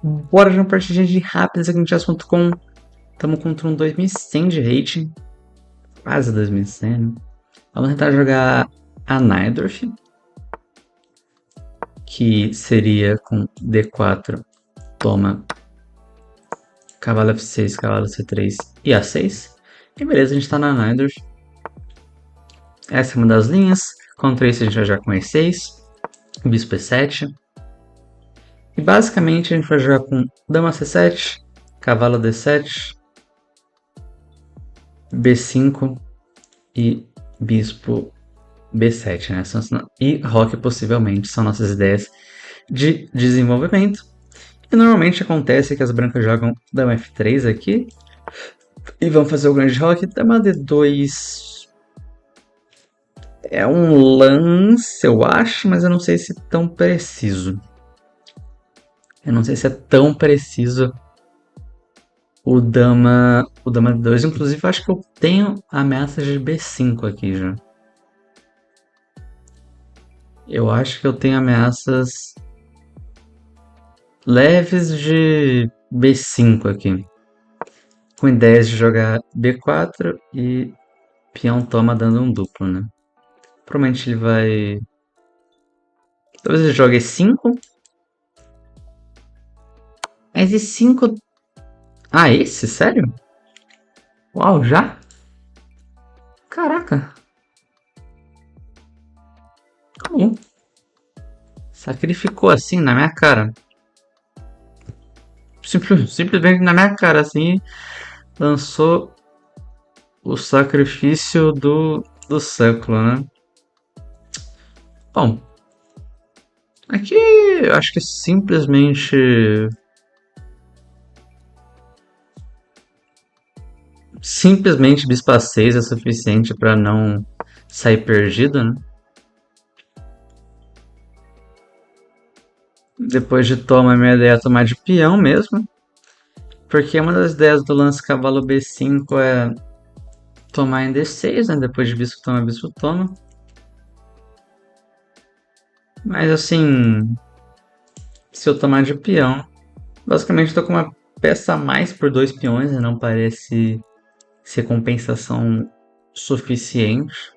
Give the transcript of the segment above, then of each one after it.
Bora de uma partidinha de rápidas aqui no chess.com. Estamos contra um 2100 de rating. Quase 2100, né? Vamos tentar jogar a Najdorf, que seria com D4, toma, cavalo F6, cavalo C3 e A6. E beleza, a gente tá na Najdorf. Essa é uma das linhas. Contra isso a gente vai jogar com E6, bispo E7. E basicamente a gente vai jogar com dama C7, cavalo D7, B5 e bispo B7, né? E roque possivelmente são nossas ideias de desenvolvimento. E normalmente acontece que as brancas jogam dama F3 aqui e vão fazer o grande roque. Dama D2 é um lance, eu acho, mas eu não sei se é tão preciso. Eu não sei se é tão preciso o dama D2. Inclusive, eu acho que eu tenho ameaças de B5 aqui já. Eu acho que eu tenho ameaças leves de B5 aqui. Com ideias de jogar B4 e peão toma dando um duplo, né? Provavelmente ele vai... Talvez ele jogue E5. Mas E5... Ah, esse? Sério? Uau, já? Caraca. Como? Sacrificou assim na minha cara. Simplesmente na minha cara, assim. Lançou o sacrifício do século, né? Bom, aqui eu acho que simplesmente bispa 6 é suficiente para não sair perdido, né? Depois de toma, minha ideia é tomar de peão mesmo, porque uma das ideias do lance cavalo B5 é tomar em D6, né? Depois de bispo toma, bispo toma. Mas assim, se eu tomar de peão, basicamente estou com uma peça a mais por dois peões, né? Não parece ser compensação suficiente.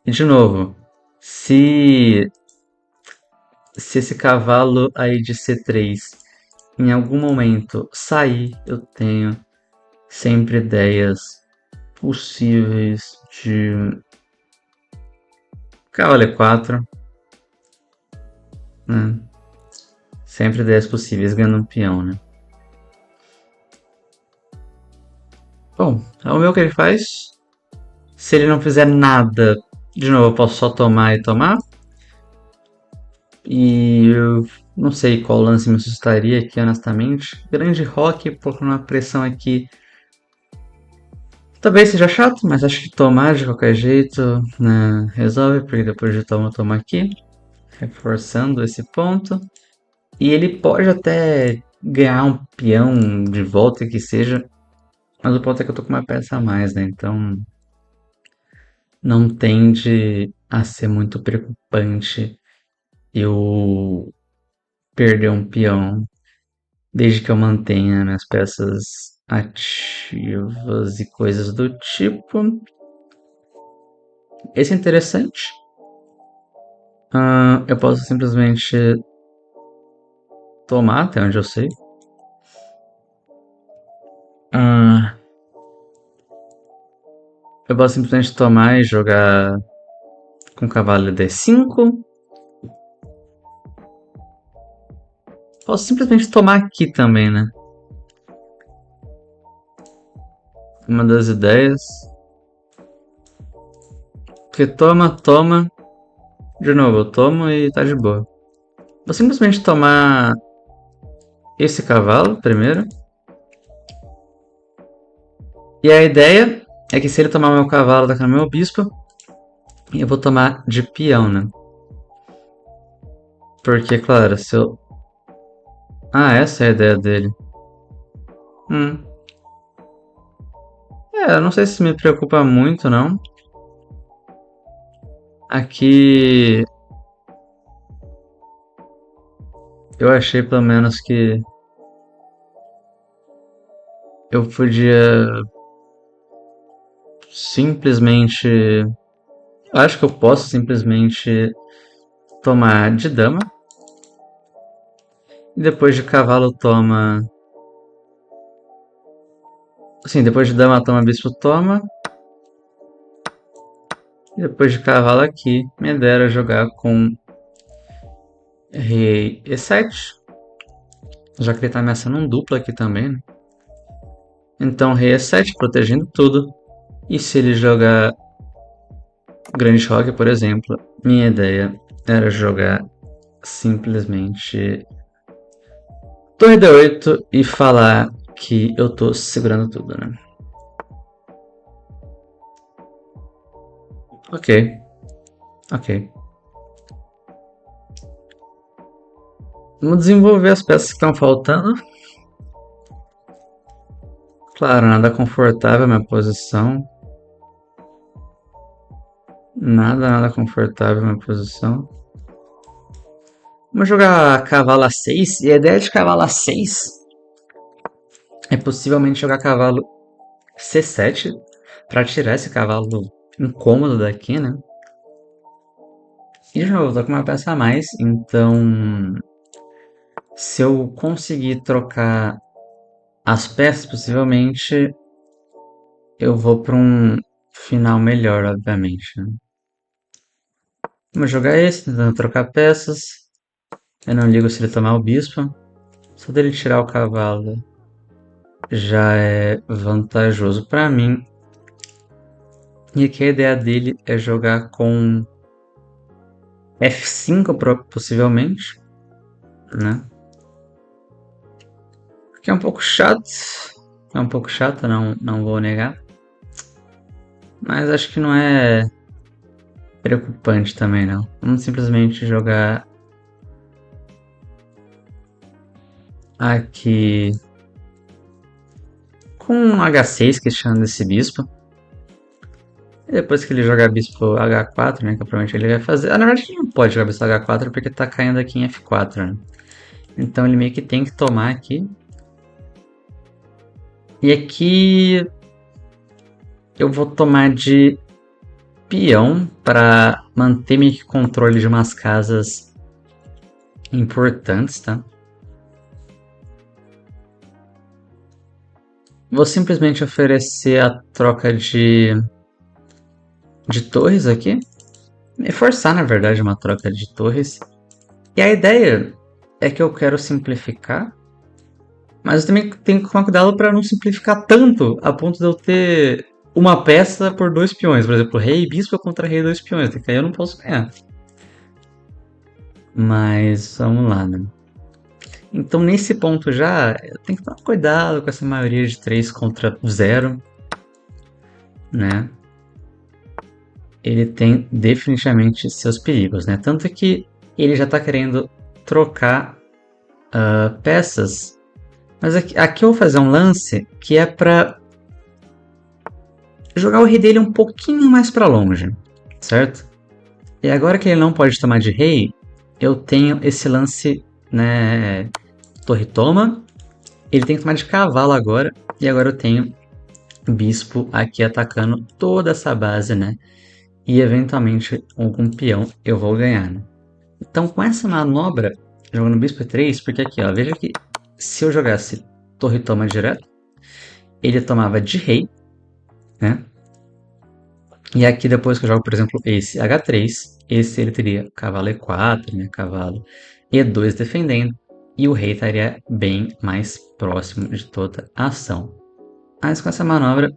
E de novo, se esse cavalo aí de C3 em algum momento sair, eu tenho sempre ideias possíveis de cavalo E4, né? Sempre ideias possíveis ganhando um peão, né? Bom, vamos ver o que ele faz. Se ele não fizer nada, de novo, eu posso só tomar e tomar. E eu não sei qual lance me assustaria aqui, honestamente. Grande rock, colocando uma pressão aqui. Talvez seja chato, mas acho que tomar de qualquer jeito, né, resolve, porque depois de tomar aqui, reforçando esse ponto. E ele pode até ganhar um peão de volta que seja, mas o ponto é que eu tô com uma peça a mais, né? Então não tende a ser muito preocupante eu perder um peão, desde que eu mantenha minhas peças ativas e coisas do tipo. Esse é interessante. Eu posso simplesmente tomar, até onde eu sei. Ah, eu posso simplesmente tomar e jogar com cavalo D5. Posso simplesmente tomar aqui também, né? Uma das ideias. Porque toma. De novo, eu tomo e tá de boa. Vou simplesmente tomar esse cavalo primeiro. E a ideia é que se ele tomar meu cavalo, tacar meu bispo, eu vou tomar de peão, né? Porque, claro, se eu... Ah, essa é a ideia dele. Hum. Eu não sei se me preocupa muito, não. Aqui Eu achei pelo menos que eu podia simplesmente. Acho que eu posso simplesmente tomar de dama. E depois de cavalo toma. Sim, depois de dama toma, bispo toma. E depois de cavalo aqui, me dera jogar com rei E7. Já que ele tá ameaçando um duplo aqui também, né? Então rei E7, protegendo tudo. E se ele jogar grande choque, por exemplo, minha ideia era jogar simplesmente torre D8 e falar que eu tô segurando tudo, né? Ok, ok. Vamos desenvolver as peças que estão faltando. Claro, nada confortável a minha posição. Nada confortável a minha posição. Vamos jogar cavalo A6. E a ideia de cavalo A6 é possivelmente jogar cavalo C7 para tirar esse cavalo incômodo daqui, né? E de novo, eu tô com uma peça a mais, então se eu conseguir trocar as peças, possivelmente eu vou para um final melhor, obviamente, né? Vamos jogar esse, tentando trocar peças. Eu não ligo se ele tomar o bispo. Só dele tirar o cavalo já é vantajoso para mim. E aqui a ideia dele é jogar com F5 possivelmente, né? Que é um pouco chato. É um pouco chato, não vou negar. Mas acho que não é preocupante também, não. Vamos simplesmente jogar aqui com um H6, questionando esse bispo. E depois que ele jogar bispo H4, né, que provavelmente ele vai fazer. Na verdade ele não pode jogar bispo H4 porque tá caindo aqui em F4, né? Então ele meio que tem que tomar aqui. E aqui eu vou tomar de peão para manter meio que controle de umas casas importantes, tá? Vou simplesmente oferecer a troca de torres aqui. E forçar, na verdade, uma troca de torres. E a ideia é que eu quero simplificar, mas eu também tenho que tomar cuidado para não simplificar tanto a ponto de eu ter uma peça por dois peões. Por exemplo, rei e bispo contra rei e dois peões. Que aí eu não posso ganhar. Mas vamos lá, né? Então nesse ponto já, eu tenho que tomar cuidado com essa maioria de 3 contra 0, né? Ele tem definitivamente seus perigos, né? Tanto que ele já está querendo trocar peças. Mas aqui eu vou fazer um lance que é para jogar o rei dele um pouquinho mais para longe, certo? E agora que ele não pode tomar de rei, eu tenho esse lance, né? Torre toma. Ele tem que tomar de cavalo agora. E agora eu tenho bispo aqui atacando toda essa base, né? E eventualmente algum peão eu vou ganhar, né? Então com essa manobra, jogando bispo E3, porque aqui, ó, veja que se eu jogasse torre toma direto, ele tomava de rei, né? E aqui depois que eu jogo, por exemplo, esse H3, esse ele teria cavalo E4, né? Cavalo E2 defendendo, e o rei estaria bem mais próximo de toda a ação. Mas com essa manobra,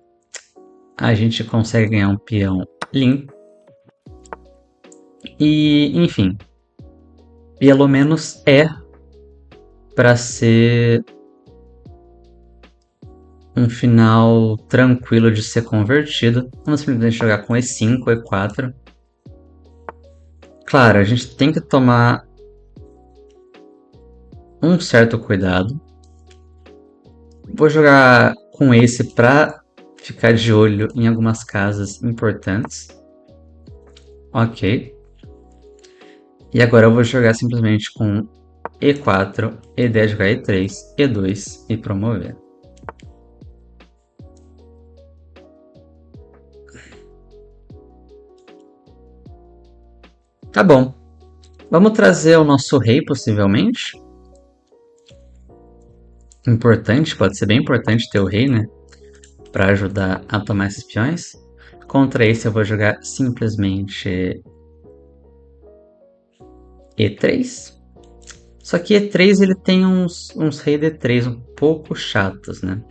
a gente consegue ganhar um peão limpo. E, enfim, pelo menos é para ser um final tranquilo de ser convertido. Vamos simplesmente jogar com E5, E4. Claro, a gente tem que tomar um certo cuidado. Vou jogar com esse para ficar de olho em algumas casas importantes. Ok. E agora eu vou jogar simplesmente com E4, E10 jogar E3, E2 e promover. Tá bom. Vamos trazer o nosso rei, possivelmente. Importante, pode ser bem importante ter o rei, né? Pra ajudar a tomar esses peões. Contra esse eu vou jogar simplesmente E3. Só que E3 ele tem uns rei D3 um pouco chatos, né?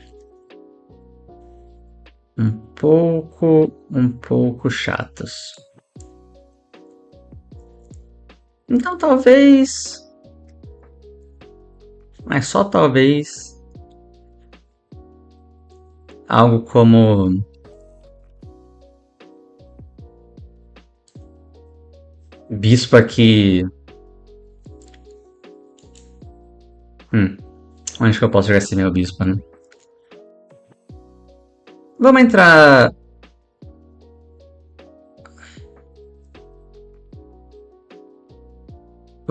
Um pouco chatos. Então talvez, mas só talvez, algo como bispo aqui. Hum, onde que eu posso jogar esse meu bispo, né? Vamos entrar.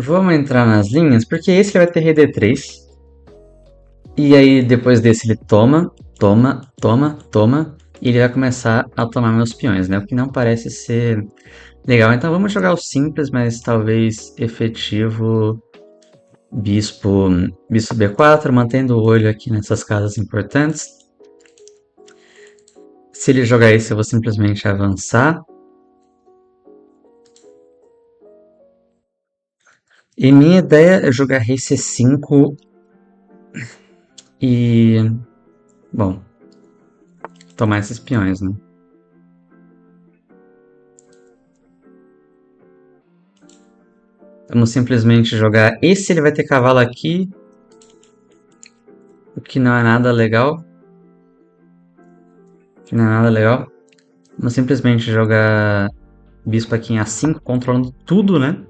Vamos entrar nas linhas, porque esse vai ter rei D3. E aí depois desse ele toma, toma, toma, toma. E ele vai começar a tomar meus peões, né? O que não parece ser legal. Então vamos jogar o simples, mas talvez efetivo bispo, bispo B4, mantendo o olho aqui nessas casas importantes. Se ele jogar isso, eu vou simplesmente avançar. E minha ideia é jogar rei C5 e... Bom, tomar esses peões, né? Vamos simplesmente jogar... Esse ele vai ter cavalo aqui, o que não é nada legal. Que não é nada legal. Vamos simplesmente jogar bispo aqui em A5, controlando tudo, né?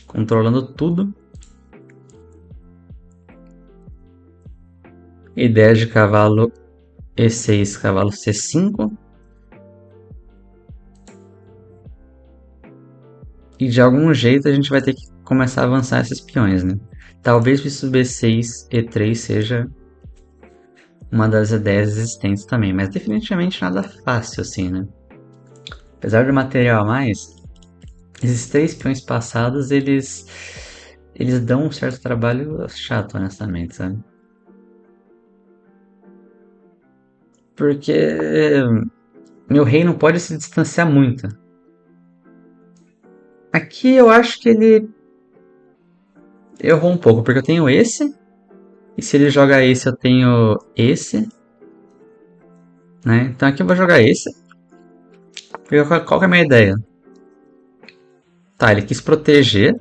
Controlando tudo. Ideia de cavalo E6, cavalo C5. E de algum jeito a gente vai ter que começar a avançar esses peões, né? Talvez bispo B6, E3 seja uma das ideias existentes também, mas definitivamente nada fácil assim, né? Apesar do material a mais, esses três peões passados, eles dão um certo trabalho chato, honestamente, sabe? Porque meu rei não pode se distanciar muito. Aqui eu acho que ele errou um pouco, porque eu tenho esse, e se ele joga esse eu tenho esse, né? Então aqui eu vou jogar esse. Porque qual que é a minha ideia? Tá, ele quis proteger,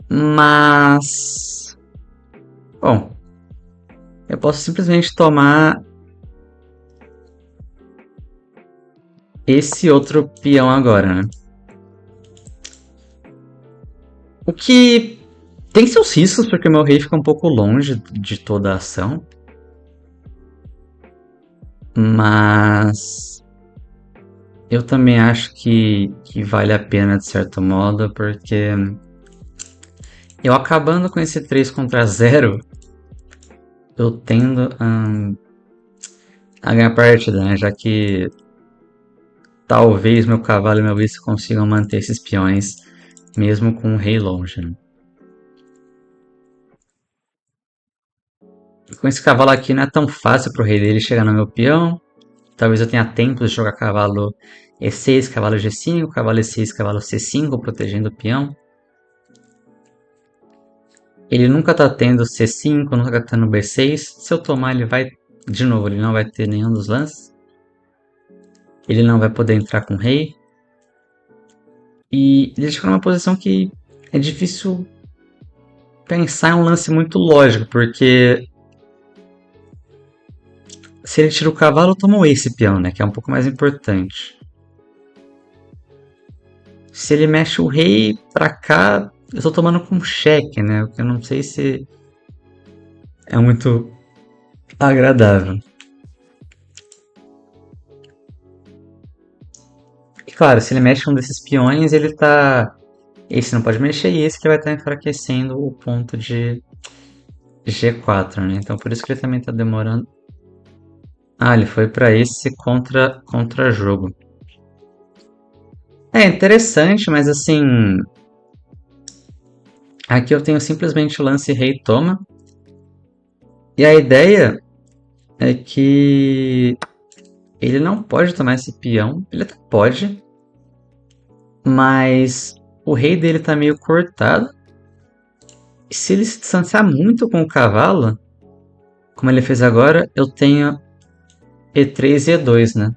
mas... Bom, eu posso simplesmente tomar esse outro peão agora, né? O que tem seus riscos, porque o meu rei fica um pouco longe de toda a ação. Mas eu também acho que vale a pena de certo modo, porque eu acabando com esse 3 contra 0, eu tendo a ganhar partida, né? Já que talvez meu cavalo e meu vice consigam manter esses peões mesmo com o rei longe, né? E com esse cavalo aqui não é tão fácil pro rei dele chegar no meu peão. Talvez eu tenha tempo de jogar cavalo E6, cavalo G5, cavalo E6, cavalo C5, protegendo o peão. Ele nunca tá tendo C5, nunca tá tendo B6. Se eu tomar, ele vai... De novo, ele não vai ter nenhum dos lances. Ele não vai poder entrar com o rei. E ele fica numa posição que é difícil pensar em um lance muito lógico, porque se ele tira o cavalo, toma esse peão, né? Que é um pouco mais importante. Se ele mexe o rei pra cá, eu tô tomando com cheque, né? Eu não sei se é muito agradável. E claro, se ele mexe um desses peões, ele tá Esse não pode mexer e esse que vai estar enfraquecendo o ponto de G4, né? Então por isso que ele também tá demorando. Ah, ele foi para esse contra-jogo. É interessante, mas assim, aqui eu tenho simplesmente o lance rei toma. E a ideia é que ele não pode tomar esse peão. Ele até pode, mas o rei dele tá meio cortado. E se ele se distanciar muito com o cavalo, como ele fez agora, eu tenho E3 e E2, né?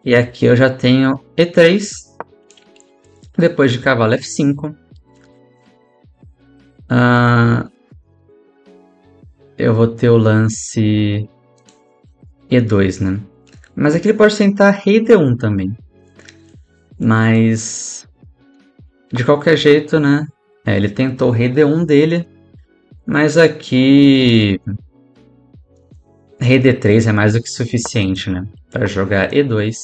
E aqui eu já tenho E3, depois de cavalo F5. Ah, eu vou ter o lance E2, né? Mas aqui ele pode tentar rei D1 também. Mas, de qualquer jeito, né? Ele tentou o rei D1 dele, mas aqui rei D3 é mais do que suficiente, né? Para jogar E2.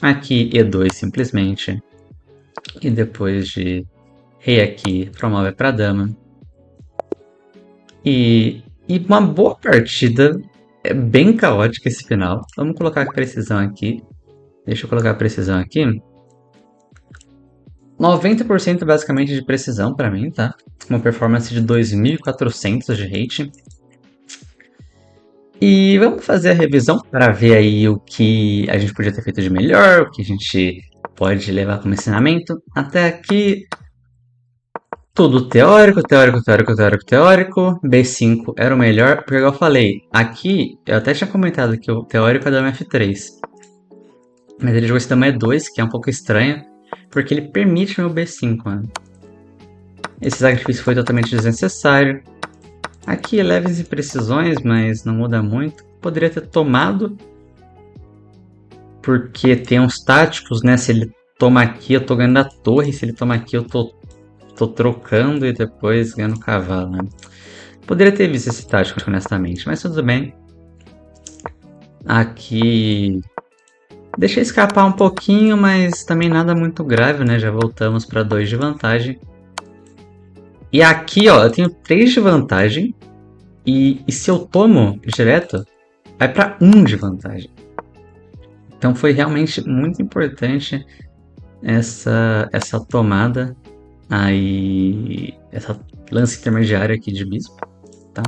Aqui E2 simplesmente. E depois de rei aqui, promove para dama. E uma boa partida. É bem caótica esse final. Vamos colocar a precisão aqui. Deixa eu colocar a precisão aqui. 90% basicamente de precisão para mim, tá? Uma performance de 2400 de rate. E vamos fazer a revisão para ver aí o que a gente podia ter feito de melhor, o que a gente pode levar como ensinamento. Até aqui, tudo teórico, teórico, teórico, teórico, teórico. B5 era o melhor, porque igual eu falei, aqui eu até tinha comentado que o teórico é dama F3. Mas ele jogou esse dama E2, que é um pouco estranho, porque ele permite meu B5, mano. Esse sacrifício foi totalmente desnecessário. Aqui leves imprecisões, mas não muda muito. Poderia ter tomado, porque tem uns táticos, né? Se ele toma aqui, eu tô ganhando a torre. Se ele toma aqui, eu tô trocando e depois ganhando o cavalo, né? Poderia ter visto esse tático, honestamente, mas tudo bem. Aqui deixei escapar um pouquinho, mas também nada muito grave, né? Já voltamos para 2 de vantagem. E aqui, ó, eu tenho 3 de vantagem. E se eu tomo direto, vai para 1 de vantagem. Então foi realmente muito importante essa tomada aí, essa lance intermediário aqui de bispo, tá?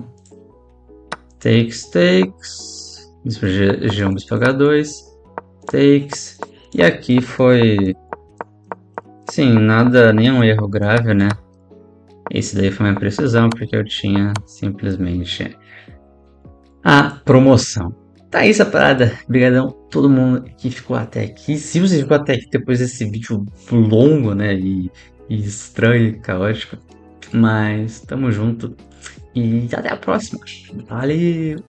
Takes, takes, bispo G1, bispo H2, takes, e aqui foi, sim, nada, nenhum erro grave, né? Esse daí foi uma precisão, porque eu tinha simplesmente a promoção. Tá aí essa parada. Obrigadão todo mundo que ficou até aqui. Se você ficou até aqui depois desse vídeo longo, né? E estranho e caótico. Mas tamo junto. E até a próxima. Valeu!